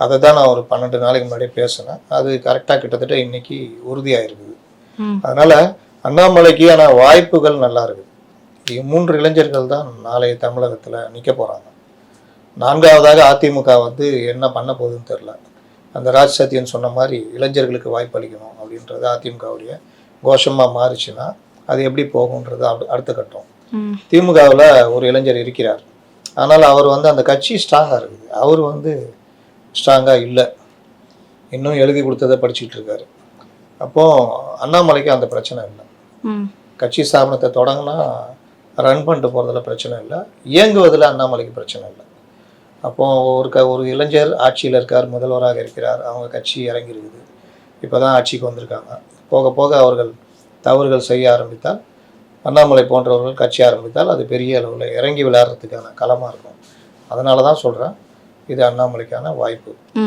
அதை தான் நான் ஒரு 12 நாளைக்கு முன்னாடியே பேசினேன். அது கரெக்டாக கிட்டத்தட்ட இன்னைக்கு உறுதியாயிருக்குது. அதனால அண்ணாமலைக்கான வாய்ப்புகள் நல்லா இருக்குது. 3 இளைஞர்கள் தான் நாளைய தமிழகத்தில் நிற்க போகிறாங்க. 4வதாக அதிமுக வந்து என்ன பண்ண போகுதுன்னு தெரில. அந்த ராஜ் சத்யன் சொன்ன மாதிரி இளைஞர்களுக்கு வாய்ப்பு அளிக்கணும் அப்படின்றது அதிமுகவுடைய கோஷமாக மாறிச்சுன்னா அது எப்படி போகுன்றது அடுத்த கட்டம். திமுகவில் ஒரு இளைஞர் இருக்கிறார். ஆனால் அவர் வந்து அந்த கட்சி ஸ்ட்ராங்காக இருக்குது. அவர் வந்து ஸ்ட்ராங்காக இல்லை, இன்னும் எழுதி கொடுத்ததை படிச்சுட்டு இருக்காரு. அப்போது அண்ணாமலைக்கு அந்த பிரச்சனை இல்லை. கட்சி ஸ்தாபனத்தை தொடங்கினா ரன் பண்ணிட்டு போகிறதுல பிரச்சனை இல்லை, இயங்குவதில் அண்ணாமலைக்கு பிரச்சனை இல்லை. அப்போது ஒரு இளைஞர் ஆட்சியில் இருக்கார், முதல்வராக இருக்கிறார், அவங்க கட்சி இறங்கியிருக்குது, இப்போ தான் ஆட்சிக்கு வந்திருக்காங்க. போக போக அவர்கள் தவறுகள் செய்ய ஆரம்பித்தால், அண்ணாமலை போன்றவர்கள் கட்சி ஆரம்பித்தால் அது பெரிய அளவில் இறங்கி விளையாடுறதுக்கான களமாக இருக்கும். அதனால தான் சொல்கிறேன், இது அண்ணாமலைக்கான வாய்ப்பு.